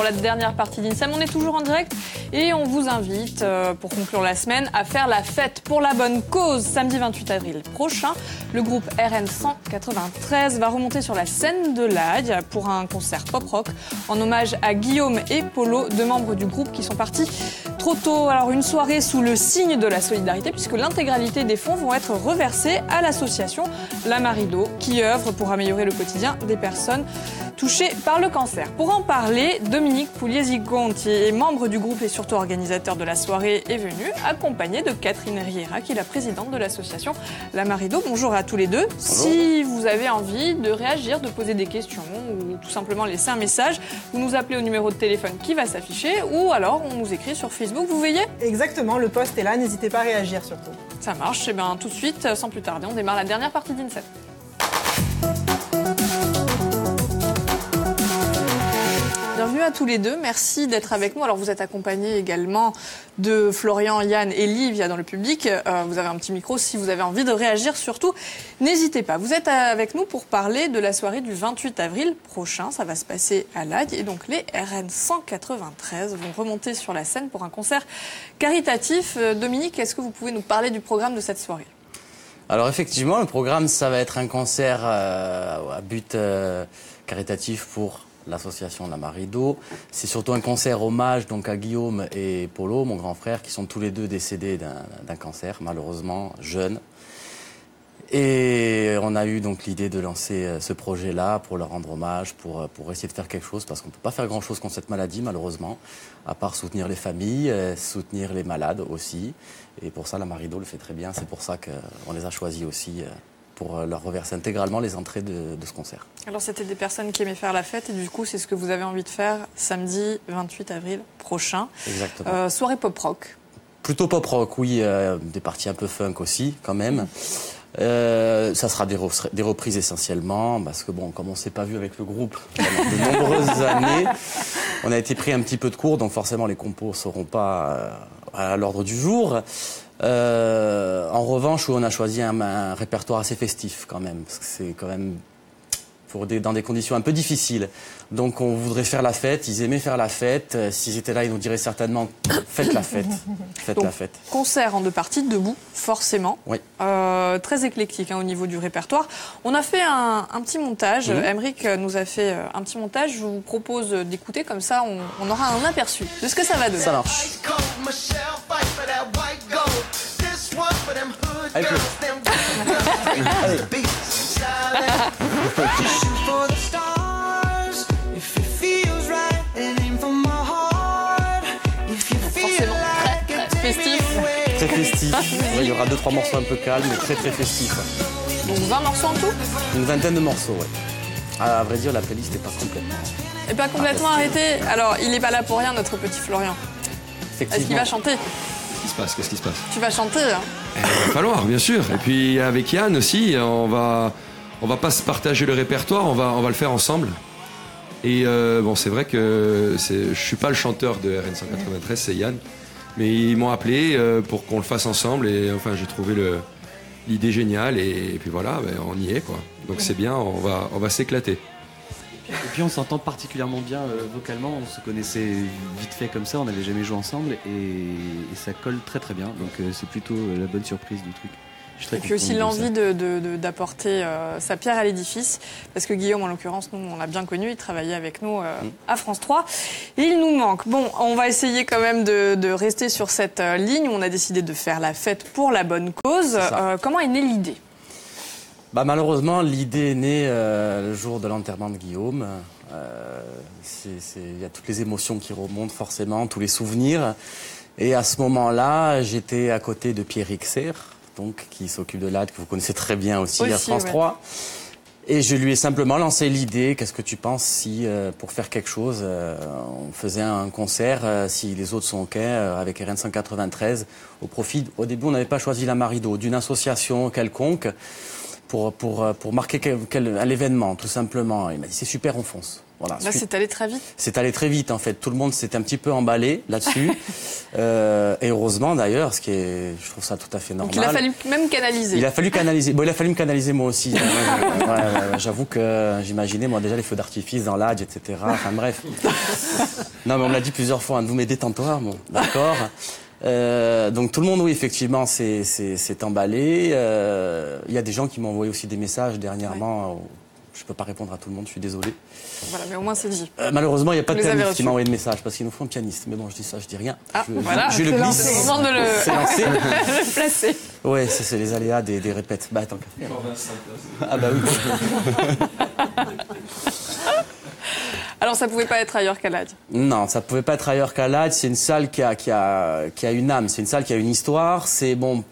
la dernière partie d'INSEM. On est toujours en direct et on vous invite, pour conclure la semaine, à faire la fête pour la bonne cause. Samedi 28 avril prochain, le groupe RN 193 va remonter sur la scène de l'Ague pour un concert pop-rock en hommage à Guillaume et Polo, deux membres du groupe qui sont partis trop tôt. Alors une soirée sous le signe de la solidarité puisque l'intégralité des fonds vont être reversés à l'association La Marido qui œuvre pour améliorer le quotidien des personnes touchées par le cancer. Pour en parler, Dominique Pugliesi-Gonti est membre du groupe et surtout organisateur de la soirée est venu, accompagné de Catherine Riera qui est la présidente de l'association La Marido. Bonjour à tous les deux. Bonjour. Si vous avez envie de réagir, de poser des questions ou tout simplement laisser un message, vous nous appelez au numéro de téléphone qui va s'afficher ou alors on nous écrit sur Facebook, vous voyez ? Exactement, le post est là, n'hésitez pas à réagir surtout. Ça marche, et bien tout de suite, sans plus tarder, on démarre la dernière partie d'INSEM. Bienvenue à tous les deux, merci d'être avec nous. Alors vous êtes accompagnés également de Florian, Yann et Livia dans le public. Vous avez un petit micro si vous avez envie de réagir, surtout n'hésitez pas. Vous êtes avec nous pour parler de la soirée du 28 avril prochain, ça va se passer à l'Ague et donc les RN 193 vont remonter sur la scène pour un concert caritatif. Dominique, est-ce que vous pouvez nous parler du programme de cette soirée ? Alors effectivement, le programme, ça va être un concert à but caritatif pour l'association La Marido. C'est surtout un concert hommage donc à Guillaume et Polo, mon grand frère, qui sont tous les deux décédés d'un cancer, malheureusement, jeunes. Et on a eu donc l'idée de lancer ce projet-là pour leur rendre hommage, pour essayer de faire quelque chose, parce qu'on ne peut pas faire grand-chose contre cette maladie, malheureusement, à part soutenir les familles, soutenir les malades aussi. Et pour ça, La Marido le fait très bien. C'est pour ça qu'on les a choisis aussi, pour leur reverser intégralement les entrées de ce concert. Alors c'était des personnes qui aimaient faire la fête et du coup c'est ce que vous avez envie de faire samedi 28 avril prochain. Exactement. Soirée pop-rock. Plutôt pop-rock, oui, des parties un peu funk aussi quand même. Ça sera des reprises essentiellement parce que bon, comme on s'est pas vu avec le groupe pendant de nombreuses années, on a été pris un petit peu de court donc forcément les compos seront pas à l'ordre du jour. En revanche, on a choisi un répertoire assez festif quand même, parce que c'est quand même dans des conditions un peu difficiles. Donc on voudrait faire la fête, ils aimaient faire la fête. S'ils étaient là, ils nous diraient certainement « faites la fête ». Faites la fête. Concert en deux parties, debout, forcément. Oui. Très éclectique au niveau du répertoire. On a fait un petit montage, Emeric nous a fait un petit montage. Je vous propose d'écouter, comme ça on aura un aperçu de ce que ça va donner. Ça marche. Allez, Allez. Forcément, très festif. Très festif. Il y aura 2-3 morceaux un peu calmes, mais très festifs. Donc 20 morceaux en tout ? Une vingtaine de morceaux, ouais. À vrai dire, la playlist n'est pas complètement... Et pas complètement arrêtée. Alors, il n'est pas là pour rien, notre petit Florian. Est-ce qu'il va chanter ? Qu'est-ce qui se passe ? Tu vas chanter, hein ? Il va falloir, bien sûr. Et puis avec Yann aussi, on va pas se partager le répertoire, on va le faire ensemble. Et bon, c'est vrai que je suis pas le chanteur de RN 193, c'est Yann. Mais ils m'ont appelé pour qu'on le fasse ensemble. Et enfin, j'ai trouvé l'idée géniale. Et puis voilà, on y est, quoi. Donc c'est bien, on va s'éclater. Et puis on s'entend particulièrement bien vocalement, on se connaissait vite fait comme ça, on n'avait jamais joué ensemble et ça colle très bien, donc c'est plutôt la bonne surprise du truc. Et puis aussi l'envie d'apporter sa pierre à l'édifice, parce que Guillaume en l'occurrence, nous on l'a bien connu, il travaillait avec nous à France 3 et il nous manque. Bon, on va essayer quand même de rester sur cette ligne où on a décidé de faire la fête pour la bonne cause. Comment est née l'idée ? Malheureusement, l'idée est née le jour de l'enterrement de Guillaume. Il y a toutes les émotions qui remontent forcément, tous les souvenirs. Et à ce moment-là, j'étais à côté de Pierrick Serre, donc qui s'occupe de l'AD, que vous connaissez très bien aussi à France 3. Et je lui ai simplement lancé l'idée, qu'est-ce que tu penses si, pour faire quelque chose, on faisait un concert, si les autres sont OK, avec RN 193, au profit, au début on n'avait pas choisi La Marido, d'une association quelconque, pour marquer l'événement, tout simplement. Il m'a dit, c'est super, on fonce. Voilà. Là, c'est allé très vite. C'est allé très vite, en fait. Tout le monde s'est un petit peu emballé là-dessus. Et heureusement d'ailleurs, je trouve ça tout à fait normal. Donc il a fallu même canaliser. Il a fallu canaliser. Bon, il a fallu me canaliser moi aussi. Ouais, j'avoue que j'imaginais moi déjà les feux d'artifice dans l'Adj, etc. Enfin bref. Non mais on me l'a dit plusieurs fois. Vous mais détends-toi, bon, d'accord. Donc tout le monde, oui, effectivement, s'est emballé. Il y a des gens qui m'ont envoyé aussi des messages dernièrement. Ouais. Je peux pas répondre à tout le monde, je suis désolé. Voilà, mais au moins c'est dit. Malheureusement, il n'y a pas de pianiste qui m'a envoyé de message parce qu'il nous faut un pianiste. Mais bon, je dis ça, je dis rien. Voilà, je le glisse. C'est le moment de le placer. Ouais, c'est les aléas des répètes. Bah attends, qu'à faire. Ah bah oui. Alors ça pouvait pas être ailleurs qu'à l'Adj. Non, ça pouvait pas être ailleurs qu'à l'Adj. C'est une salle qui a une âme, c'est une salle qui a une histoire. C'est bon.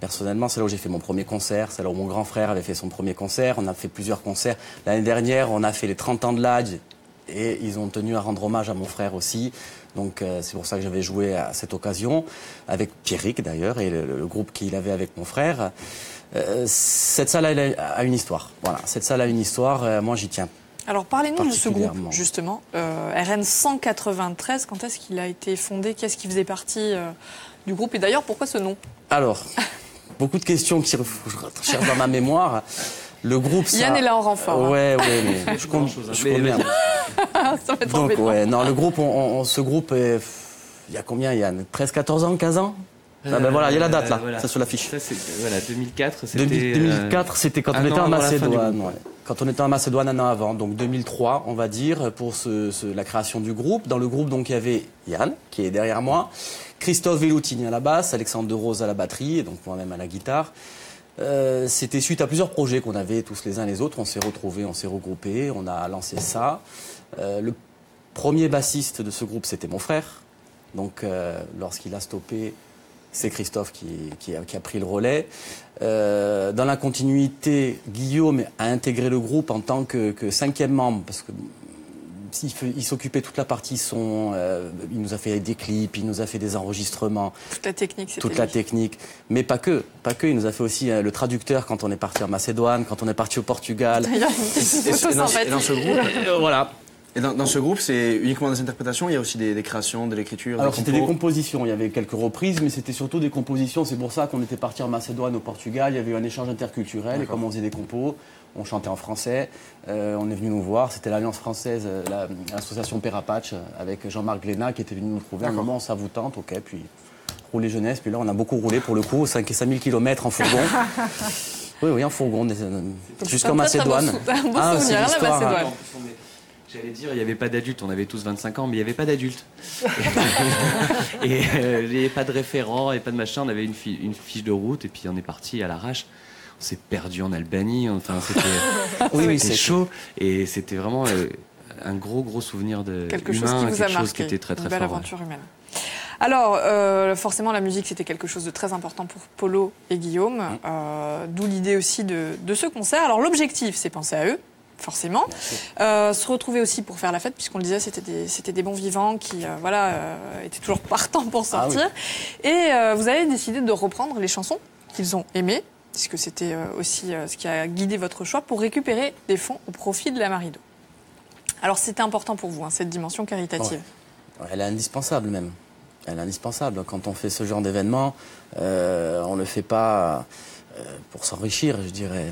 Personnellement, c'est là où j'ai fait mon premier concert, c'est là où mon grand frère avait fait son premier concert. On a fait plusieurs concerts. L'année dernière, on a fait les 30 ans de l'Adj et ils ont tenu à rendre hommage à mon frère aussi. Donc c'est pour ça que j'avais joué à cette occasion, avec Pierrick d'ailleurs et le groupe qu'il avait avec mon frère. Cette salle a une histoire. Voilà, cette salle a une histoire, moi j'y tiens. Alors parlez-nous de ce groupe, justement. RN 193, quand est-ce qu'il a été fondé? Qu'est-ce qui faisait partie du groupe? Et d'ailleurs, pourquoi ce nom? Alors, beaucoup de questions qui cherchent dans ma mémoire. Le groupe, ça... Yann est là en renfort. Ouais, mais je compte bien. Ça va être donc, ouais, non, le groupe, ce groupe, il y a combien, Yann? 13, 14 ans, 15 ans? Ah ben voilà, il y a la date là, voilà. Ça sur l'affiche. Ça, voilà, 2004, c'était... 2004, c'était quand on était en Macédoine. Ouais. Quand on était en Macédoine un an avant, donc 2003, on va dire, pour la création du groupe. Dans le groupe, donc, il y avait Yann, qui est derrière moi, Christophe Velloutini à la basse, Alexandre De Rose à la batterie, et donc moi-même à la guitare. C'était suite à plusieurs projets qu'on avait tous les uns les autres. On s'est retrouvés, on s'est regroupés, on a lancé ça. Le premier bassiste de ce groupe, c'était mon frère. Donc, lorsqu'il a stoppé, c'est Christophe qui a pris le relais. Dans la continuité, Guillaume a intégré le groupe en tant que 5e membre, parce que il s'occupait toute la partie son, il nous a fait des clips, il nous a fait des enregistrements. Toute la technique, c'était toute la technique. Mais pas que, il nous a fait aussi le traducteur quand on est parti en Macédoine, quand on est parti au Portugal. Il y a une photo sympathique. Et dans ce groupe, voilà. Et dans ce groupe, c'est uniquement des interprétations, il y a aussi des créations, de l'écriture. Alors c'était des compositions, il y avait quelques reprises, mais c'était surtout des compositions. C'est pour ça qu'on était parti en Macédoine, au Portugal, il y avait eu un échange interculturel, et comme on faisait des compos, on chantait en français, on est venu nous voir, c'était l'Alliance française, l'association Perapatch, avec Jean-Marc Glénat qui était venu nous trouver. À un moment, ça vous tente, ok, puis rouler jeunesse, puis là on a beaucoup roulé pour le coup, 5000 km en fourgon. Oui, en fourgon, jusqu'en Macédoine. Un beau souvenir, la Macédoine. J'allais dire, il n'y avait pas d'adultes, on avait tous 25 ans, mais il n'y avait pas d'adultes. Et il n'y avait pas de référent, et pas de machin, on avait une fiche de route, et puis on est parti à l'arrache. On s'est perdu en Albanie, enfin c'était chaud, et c'était vraiment un gros souvenir de quelque chose qui vous a marqué, qui était très une belle fort. aventure humaine. Alors, forcément, la musique, c'était quelque chose de très important pour Polo et Guillaume, d'où l'idée aussi de ce concert. Alors, l'objectif, c'est penser à eux, forcément. Se retrouver aussi pour faire la fête, puisqu'on le disait, c'était des bons vivants qui étaient toujours partants pour sortir. Oui. Et vous avez décidé de reprendre les chansons qu'ils ont aimées, puisque c'était aussi ce qui a guidé votre choix, pour récupérer des fonds au profit de la Marido. Alors c'était important pour vous, cette dimension caritative. Ouais. Elle est indispensable même. Elle est indispensable. Quand on fait ce genre d'événement, on ne le fait pas pour s'enrichir, je dirais.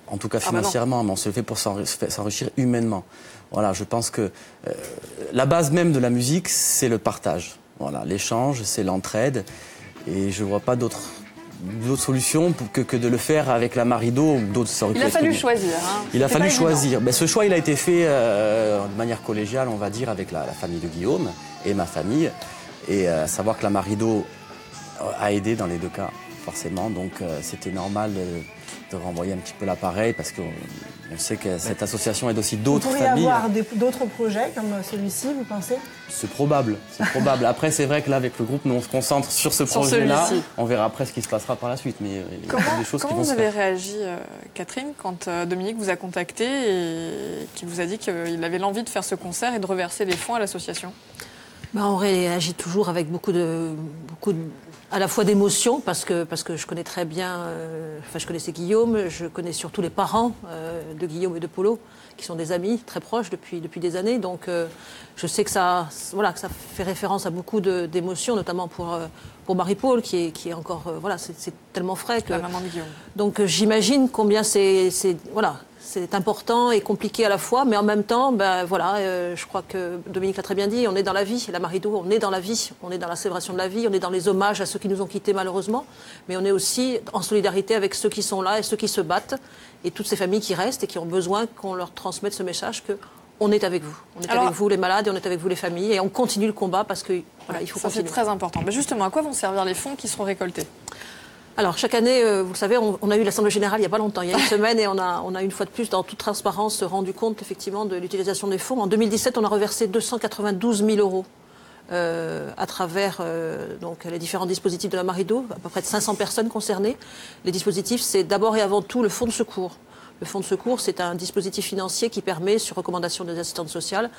En tout cas financièrement, mais on se le fait pour s'enrichir humainement. Voilà, je pense que la base même de la musique, c'est le partage. Voilà, l'échange, c'est l'entraide. Et je ne vois pas d'autres solutions que de le faire avec la Marido ou d'autres. Il a fallu choisir. Il a fallu choisir. Ben, ce choix, il a été fait de manière collégiale, on va dire, avec la famille de Guillaume et ma famille. Et savoir que la Marido a aidé dans les deux cas, forcément. Donc c'était normal de renvoyer un petit peu l'appareil parce qu'on sait que cette association aide aussi d'autres familles. Vous pourriez avoir d'autres projets comme celui-ci, vous pensez? C'est probable, c'est probable. Après, c'est vrai que là, avec le groupe, nous, on se concentre sur ce projet-là. On verra après ce qui se passera par la suite. Mais il y a des choses qui vont se faire. Comment vous avez réagi, Catherine, quand Dominique vous a contacté et qu'il vous a dit qu'il avait l'envie de faire ce concert et de reverser les fonds à l'association? On réagit toujours avec beaucoup à la fois d'émotion, parce que je connais très bien, je connaissais Guillaume, je connais surtout les parents de Guillaume et de Polo, qui sont des amis très proches depuis des années. Donc je sais que ça fait référence à beaucoup d'émotions, notamment pour Marie-Paul, qui est encore, c'est tellement frais que. La maman de Guillaume. Donc j'imagine combien c'est important et compliqué à la fois, mais en même temps, je crois que Dominique l'a très bien dit, on est dans la vie, la Marido, on est dans la vie, on est dans la célébration de la vie, on est dans les hommages à ceux qui nous ont quittés malheureusement, mais on est aussi en solidarité avec ceux qui sont là et ceux qui se battent, et toutes ces familles qui restent et qui ont besoin qu'on leur transmette ce message que on est avec vous. On est avec vous les malades et on est avec vous les familles, et on continue le combat parce que il faut continuer. C'est très important. Mais justement, à quoi vont servir les fonds qui seront récoltés ? Alors, chaque année, vous le savez, on a eu l'Assemblée Générale il n'y a pas longtemps, il y a une semaine, et on a une fois de plus, dans toute transparence, rendu compte effectivement de l'utilisation des fonds. En 2017, on a reversé 292 000 euros à travers les différents dispositifs de la Marido, à peu près de 500 personnes concernées. Les dispositifs, c'est d'abord et avant tout le fonds de secours. Le fonds de secours, c'est un dispositif financier qui permet, sur recommandation des assistantes sociales,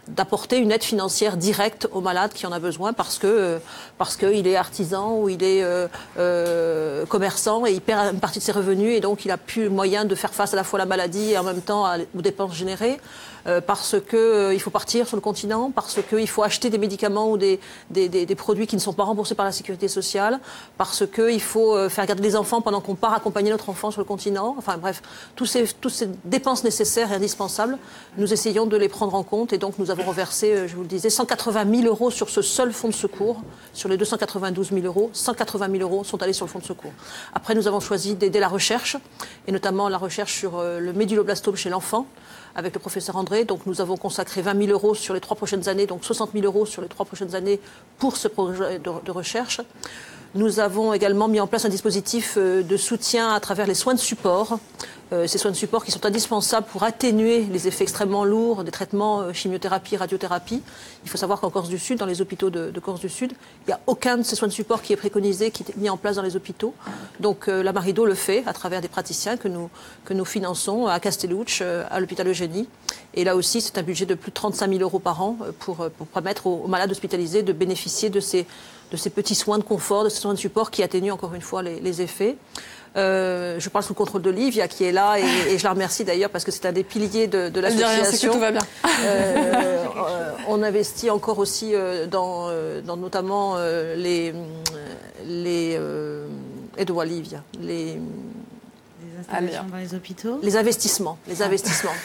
d'apporter une aide financière directe aux malades qui en a besoin parce qu'il est artisan ou il est commerçant et il perd une partie de ses revenus et donc il n'a plus le moyen de faire face à la fois à la maladie et en même temps aux dépenses générées. Parce qu'il faut partir sur le continent, parce qu'il faut acheter des médicaments ou des produits qui ne sont pas remboursés par la sécurité sociale, parce qu'il faut faire garder les enfants pendant qu'on part accompagner notre enfant sur le continent. Enfin bref, toutes ces dépenses nécessaires et indispensables, nous essayons de les prendre en compte et donc nous avons reversé, je vous le disais, 180 000 euros sur ce seul fonds de secours. Sur les 292 000 euros, 180 000 euros sont allés sur le fonds de secours. Après, nous avons choisi d'aider la recherche, et notamment la recherche sur le méduloblastome chez l'enfant, avec le professeur André. Donc nous avons consacré 20 000 euros sur les 3 prochaines années, donc 60 000 euros sur les 3 prochaines années pour ce projet de recherche. Nous avons également mis en place un dispositif de soutien à travers les soins de support. Ces soins de support qui sont indispensables pour atténuer les effets extrêmement lourds des traitements chimiothérapie, radiothérapie. Il faut savoir qu'en Corse du Sud, dans les hôpitaux de Corse du Sud, il n'y a aucun de ces soins de support qui est préconisé, qui est mis en place dans les hôpitaux. Donc la Marido le fait à travers des praticiens que nous finançons à Castellucci, à l'hôpital Eugénie. Et là aussi, c'est un budget de plus de 35 000 euros par an pour permettre aux malades hospitalisés de bénéficier de ces petits soins de confort, de ces soins de support qui atténuent encore une fois les effets. Je parle sous le contrôle de Livia qui est là et je la remercie d'ailleurs parce que c'est un des piliers de l'association. C'est que tout va bien. On investit encore aussi dans notamment les aide-moi Livia, les installations dans les hôpitaux. Les investissements.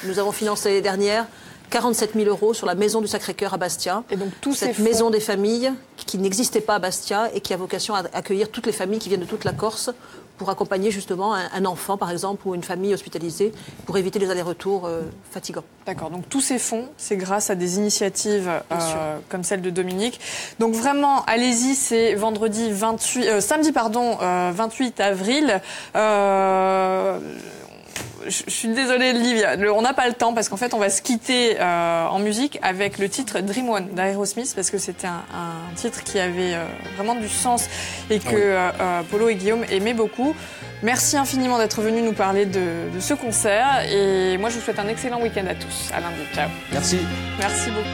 Nous avons financé l'année dernière 47 000 euros sur la maison du Sacré-Cœur à Bastia. Et donc cette maison des familles qui n'existait pas à Bastia et qui a vocation à accueillir toutes les familles qui viennent de toute la Corse pour accompagner justement un enfant par exemple ou une famille hospitalisée pour éviter les allers-retours fatigants. D'accord, donc tous ces fonds, c'est grâce à des initiatives comme celle de Dominique. Donc vraiment, allez-y, c'est samedi 28 avril. Je suis désolée, Livia, on n'a pas le temps parce qu'en fait, on va se quitter en musique avec le titre Dream One d'Aerosmith parce que c'était un titre qui avait vraiment du sens et que Polo et Guillaume aimaient beaucoup. Merci infiniment d'être venus nous parler de ce concert et moi, je vous souhaite un excellent week-end à tous. À lundi. Ciao. Merci. Merci beaucoup.